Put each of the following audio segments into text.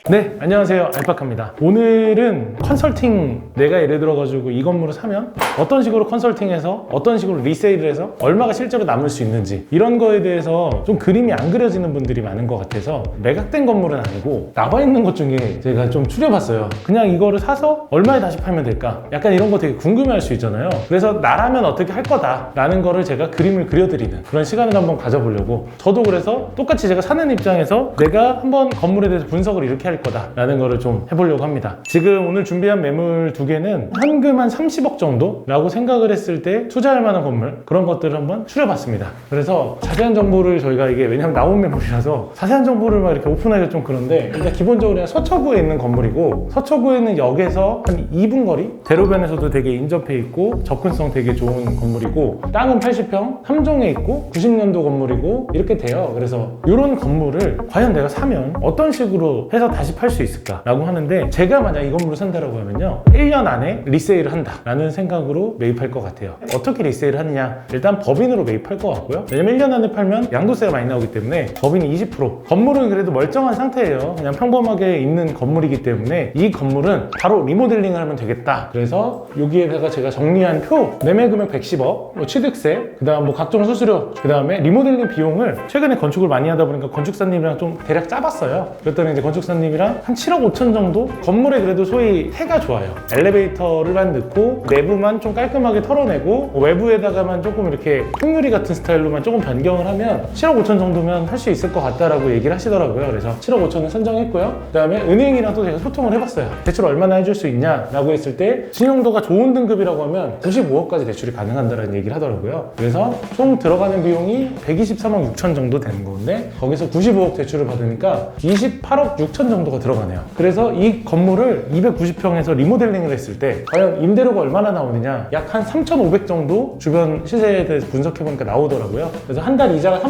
네, 안녕하세요. 알파카입니다. 오늘은 컨설팅, 내가 예를 들어가지고 이 건물을 사면 어떤 식으로 컨설팅해서 어떤 식으로 리세일을 해서 얼마가 실제로 남을 수 있는지 이런 거에 대해서 좀 그림이 안 그려지는 분들이 많은 것 같아서 매각된 건물은 아니고 나와 있는 것 중에 제가 좀 추려봤어요. 그냥 이거를 사서 얼마에 다시 팔면 될까? 약간 이런 거 되게 궁금해할 수 있잖아요. 그래서 나라면 어떻게 할 거다 라는 거를 제가 그림을 그려드리는 그런 시간을 한번 가져보려고, 저도 그래서 똑같이 제가 사는 입장에서 내가 한번 건물에 대해서 분석을 이렇게 할 거다 라는 거를 좀 해보려고 합니다. 지금 오늘 준비한 매물 두 개는 현금 한 30억 정도 라고 생각을 했을 때 투자할 만한 건물, 그런 것들을 한번 추려봤습니다. 그래서 자세한 정보를 저희가, 이게 왜냐면 나온 매물이라서 자세한 정보를 막 이렇게 오픈하기가 좀 그런데, 일단 기본적으로 그냥 서초구에 있는 건물이고, 서초구에 있는 역에서 한 2분 거리, 대로변에서도 되게 인접해 있고 접근성 되게 좋은 건물이고, 땅은 80평 3종에 있고 90년도 건물이고 이렇게 돼요. 그래서 이런 건물을 과연 내가 사면 어떤 식으로 해서 다시 팔 수 있을까 라고 하는데, 제가 만약 이 건물을 산다라고 하면요, 1년 안에 리세일을 한다 라는 생각으로 매입할 것 같아요. 어떻게 리세일을 하느냐, 일단 법인으로 매입할 것 같고요. 왜냐면 1년 안에 팔면 양도세가 많이 나오기 때문에 법인이 20%, 건물은 그래도 멀쩡한 상태예요. 그냥 평범하게 있는 건물이기 때문에 이 건물은 바로 리모델링을 하면 되겠다. 그래서 여기에다가 제가 정리한 표, 매매 금액 110억, 뭐 취득세, 그 다음 뭐 각종 수수료, 그 다음에 리모델링 비용을 최근에 건축을 많이 하다 보니까 건축사님이랑 좀 대략 짜봤어요. 그랬더니 이제 건축사님이랑 한 7억 5천 정도? 건물에 그래도 소위 해가 좋아요. 엘리베이터를만 넣고 내부만 좀 깔끔하게 털어내고 외부에다가만 조금 이렇게 통유리 같은 스타일로만 조금 변경을 하면 7억 5천 정도면 할 수 있을 것 같다라고 얘기를 하시더라고요. 그래서 7억 5천을 선정했고요. 그 다음에 은행이랑도 제가 소통을 해봤어요. 대출 얼마나 해줄 수 있냐라고 했을 때 신용도가 좋은 등급이라고 하면 95억까지 대출이 가능한다는 얘기를 하더라고요. 그래서 총 들어가는 비용이 123억 6천 정도 되는 건데, 거기서 95억 대출을 받으니까 28억 6천 정도가 들어가네요. 그래서 이 건물을 290평에서 리모델링을 했을 때 과연 임대료가 얼마나 나오느냐, 약 한 3,500 정도 주변 시세에 대해서 분석해보니까 나오더라고요. 그래서 한 달 이자가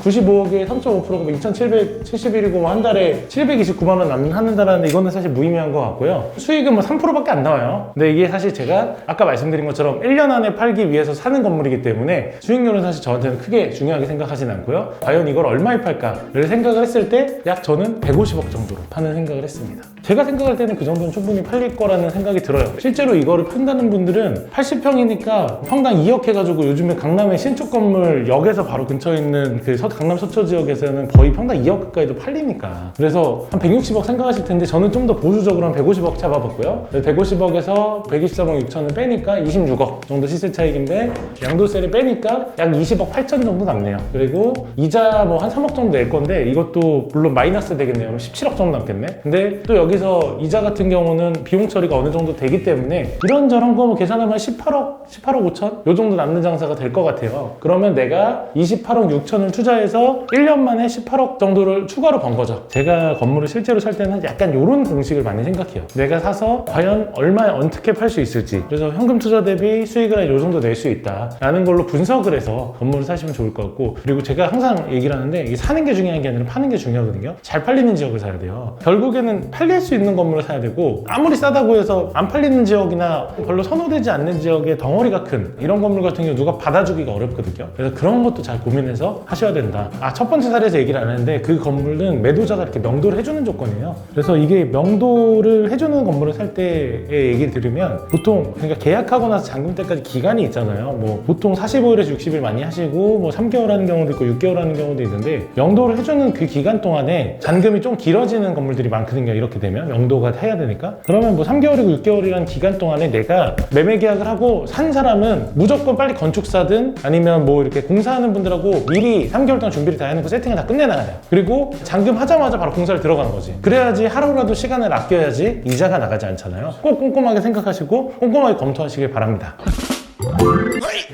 95억에 3.5%가 2,771이고 한 달에 729만 원 남는다는데, 이거는 사실 무의미한 것 같고요. 수익은 뭐 3%밖에 안 나와요. 근데 이게 사실 제가 아까 말씀드린 것처럼 1년 안에 팔기 위해서 사는 건물이기 때문에 수익률은 사실 저한테는 크게 중요하게 생각하진 않고요. 과연 이걸 얼마에 팔까를 생각을 했을 때 약 저는 150억 정도로 파는 생각을 했습니다. 제가 생각할 때는 그 정도는 충분히 팔릴 거라는 생각이 들어요. 실제로 이거를 판다는 분들은 80평이니까 평당 2억 해가지고, 요즘에 강남의 신축 건물 역에서 바로 근처에 있는 그 강남 서초 지역에서는 거의 평당 2억 가까이도 팔리니까, 그래서 한 160억 생각하실 텐데 저는 좀 더 보수적으로 한 150억 잡아봤고요. 150억에서 123억 6천을 빼니까 26억 정도 시세 차익인데, 양도세를 빼니까 약 20억 8천 정도 남네요. 그리고 이자 뭐 한 3억 정도 낼 건데, 이것도 물론 마이너스 되겠네요. 그럼 17억 정도 남겠네. 근데 또 여기서 이자 같은 경우는 비용 처리가 어느 정도 되기 때문에 이런저런 거 뭐 계산하면 18억 5천? 요 정도 남는 장사가 될 것 같아요. 그러면 내가 28억 6천을 투자해서 1년 만에 18억 정도를 추가로 번 거죠. 제가 건물을 실제로 살 때는 약간 요런 공식을 많이 생각해요. 내가 사서 과연 얼마에 어떻게 팔 수 있을지, 그래서 현금 투자 대비 수익을 한 요 정도 낼 수 있다 라는 걸로 분석을 해서 건물을 사시면 좋을 것 같고, 그리고 제가 항상 얘기를 하는데, 이게 사는 게 중요한 게 아니라 파는 게 중요하거든요. 잘 팔리는 지역을 사야 돼요. 결국에는 팔릴 수 있는 건물을 사야 되고, 아무리 싸다고 해서 안 팔리는 지역이나 별로 선호되지 않는 지역에 덩어리가 큰 이런 건물 같은 경우 누가 받아주기가 어렵거든요. 그래서 그런 것도 잘 고민해서 하셔야 된다. 첫 번째 사례에서 얘기를 안 했는데, 그 건물은 매도자가 이렇게 명도를 해주는 조건이에요. 그래서 이게 명도를 해주는 건물을 살 때의 얘기를 들으면, 보통 그러니까 계약하고 나서 잔금 때까지 기간이 있잖아요. 뭐 보통 45일에서 60일 많이 하시고, 뭐 3개월 하는 경우도 있고 6개월 하는 경우도 있는데, 명도를 해주는 그 기간 동안에 잔금이 좀 길어지는 건물들이 많거든요. 이렇게 되면 명도가 해야 되니까. 그러면 뭐 3개월이고 6개월이라는 기간 동안에 내가 매매 계약을 하고 산 사람은 무조건 빨리 건축사든 아니면 뭐 이렇게 공사하는 분들하고 미리 3개월 동안 준비를 다 해놓고 세팅을 다 끝내놔야 돼요. 그리고 잔금 하자마자 바로 공사를 들어가는 거지. 그래야지 하루라도 시간을 아껴야지 이자가 나가지 않잖아요. 꼭 꼼꼼하게 생각하시고 꼼꼼하게 검토하시길 바랍니다.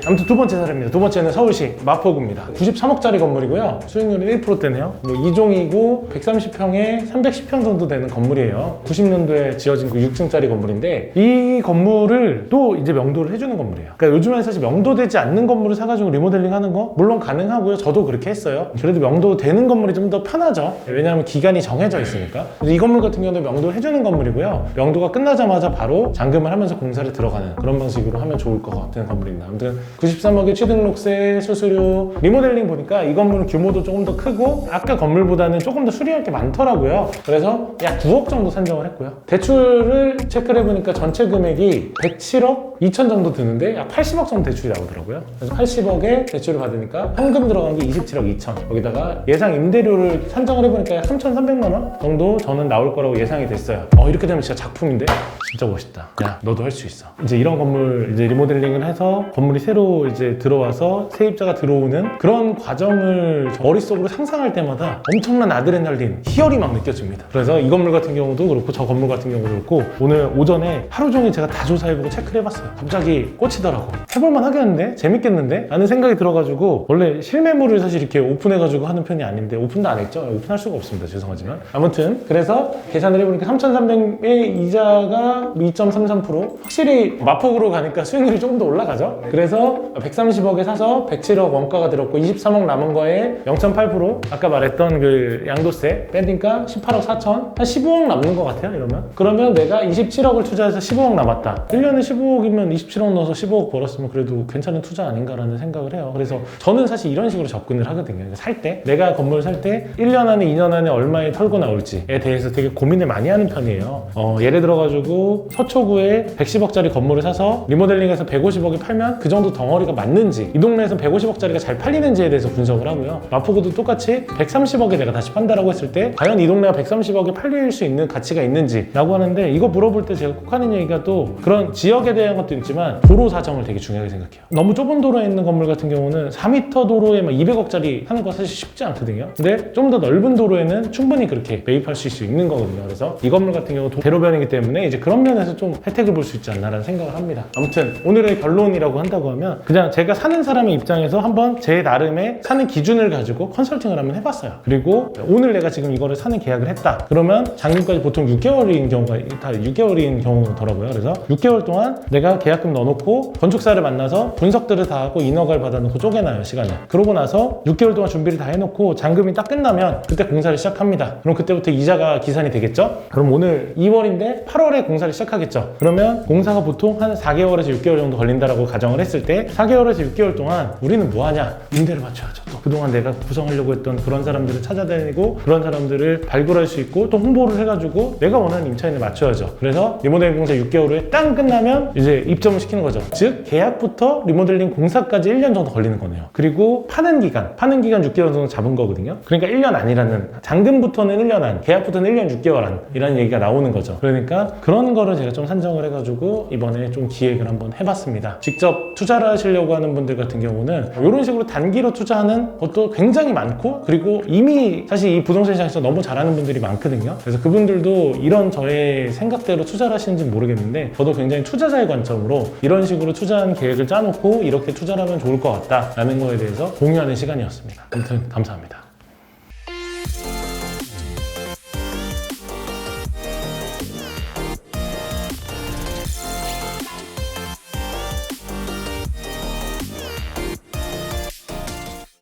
아무튼 두 번째 사례입니다. 두 번째는 서울시 마포구입니다. 93억짜리 건물이고요. 수익률이 1%대네요. 뭐 2종이고 130평에 310평 정도 되는 건물이에요. 90년도에 지어진 그 6층짜리 건물인데, 이 건물을 또 이제 명도를 해주는 건물이에요. 그러니까 요즘에는 사실 명도되지 않는 건물을 사가지고 리모델링 하는 거 물론 가능하고요. 저도 그렇게 했어요. 그래도 명도되는 건물이 좀 더 편하죠. 왜냐하면 기간이 정해져 있으니까. 이 건물 같은 경우는 명도를 해주는 건물이고요. 명도가 끝나자마자 바로 잔금을 하면서 공사를 들어가는 그런 방식으로 하면 좋을 것 같은 건물입니다. 아무튼 93억의 취등록세, 수수료, 리모델링 보니까 이 건물은 규모도 조금 더 크고 아까 건물보다는 조금 더 수리할 게 많더라고요. 그래서 약 9억 정도 산정을 했고요. 대출을 체크를 해보니까 전체 금액이 107억 2천 정도 드는데 약 80억 정도 대출이 나오더라고요. 그래서 80억에 대출을 받으니까 현금 들어간 게 27억 2천. 거기다가 예상 임대료를 산정을 해보니까 약 3,300만 원 정도 저는 나올 거라고 예상이 됐어요. 이렇게 되면 진짜 작품인데? 진짜 멋있다. 야, 너도 할 수 있어. 이제 이런 건물 이제 리모델링을 해서 건물이 새로 이제 들어와서 세입자가 들어오는 그런 과정을 머릿속으로 상상할 때마다 엄청난 아드레날린, 희열이 막 느껴집니다. 그래서 이 건물 같은 경우도 그렇고 저 건물 같은 경우도 그렇고 오늘 오전에 하루 종일 제가 다 조사해보고 체크를 해봤어요. 갑자기 꽂히더라고. 해볼만 하겠는데? 재밌겠는데? 라는 생각이 들어가지고 원래 실매물을 사실 이렇게 오픈해가지고 하는 편이 아닌데 오픈도 안 했죠. 오픈할 수가 없습니다. 죄송하지만. 아무튼 그래서 계산을 해보니까 3,300의 이자가 2.33%. 확실히 마폭으로 가니까 수익률이 조금 더 올라가죠. 그래서 130억에 사서 107억 원가가 들었고 23억 남은 거에 0.8% 아까 말했던 그 양도세 빼니까 18억 4천 한 15억 남는 것 같아요. 이러면 그러면 내가 27억을 투자해서 15억 남았다. 1년에 15억이면 27억 넣어서 15억 벌었으면 그래도 괜찮은 투자 아닌가라는 생각을 해요. 그래서 저는 사실 이런 식으로 접근을 하거든요. 살 때 내가 건물을 살 때 1년 안에 2년 안에 얼마에 털고 나올지에 대해서 되게 고민을 많이 하는 편이에요. 예를 들어가지고 서초구에 110억짜리 건물을 사서 리모델링해서 150억에 팔면 그 정도 덩어리가 맞는지, 이 동네에서 150억짜리가 잘 팔리는지에 대해서 분석을 하고요. 마포구도 똑같이 130억에 내가 다시 판다라고 했을 때 과연 이 동네가 130억에 팔릴 수 있는 가치가 있는지 라고 하는데, 이거 물어볼 때 제가 꼭 하는 얘기가 또 그런 지역에 대한 것도 있지만 도로 사정을 되게 중요하게 생각해요. 너무 좁은 도로에 있는 건물 같은 경우는 4m 도로에 막 200억짜리 하는 거 사실 쉽지 않거든요. 근데 좀 더 넓은 도로에는 충분히 그렇게 매입할 수 있는 거거든요. 그래서 이 건물 같은 경우 대로변이기 때문에 이제 그런 면에서 좀 혜택을 볼 수 있지 않나라는 생각을 합니다. 아무튼 오늘의 결론이라고 한다고 하면 그냥 제가 사는 사람의 입장에서 한번 제 나름의 사는 기준을 가지고 컨설팅을 한번 해봤어요. 그리고 오늘 내가 지금 이거를 사는 계약을 했다. 그러면 잔금까지 보통 6개월인 경우가 다 6개월인 경우더라고요. 그래서 6개월 동안 내가 계약금 넣어놓고 건축사를 만나서 분석들을 다 하고 인허가를 받아놓고 쪼개놔요, 시간을. 그러고 나서 6개월 동안 준비를 다 해놓고 잔금이 딱 끝나면 그때 공사를 시작합니다. 그럼 그때부터 이자가 기산이 되겠죠? 그럼 오늘 2월인데 8월에 공사를 시작하겠죠? 그러면 공사가 보통 한 4개월에서 6개월 정도 걸린다라고 가정을 했을 때 4개월에서 6개월 동안 우리는 뭐 하냐? 임대를 맞춰야죠. 또 그동안 내가 구성하려고 했던 그런 사람들을 찾아다니고 그런 사람들을 발굴할 수 있고 또 홍보를 해가지고 내가 원하는 임차인을 맞춰야죠. 그래서 리모델링 공사 6개월 후에 땅 끝나면 이제 입점을 시키는 거죠. 즉 계약부터 리모델링 공사까지 1년 정도 걸리는 거네요. 그리고 파는 기간 6개월 정도 잡은 거거든요. 그러니까 1년 안이라는, 잔금부터는 1년 안, 계약부터는 1년 6개월 안 이라는 얘기가 나오는 거죠. 그러니까 그런 거를 제가 좀 산정을 해가지고 이번에 좀 기획을 한번 해봤습니다. 직접 투자를 하시려고 하는 분들 같은 경우는 이런 식으로 단기로 투자하는 것도 굉장히 많고, 그리고 이미 사실 이 부동산 시장에서 너무 잘하는 분들이 많거든요. 그래서 그분들도 이런 저의 생각대로 투자를 하시는지 모르겠는데 저도 굉장히 투자자의 관점으로 이런 식으로 투자한 계획을 짜놓고 이렇게 투자를 하면 좋을 것 같다라는 거에 대해서 공유하는 시간이었습니다. 아무튼 감사합니다.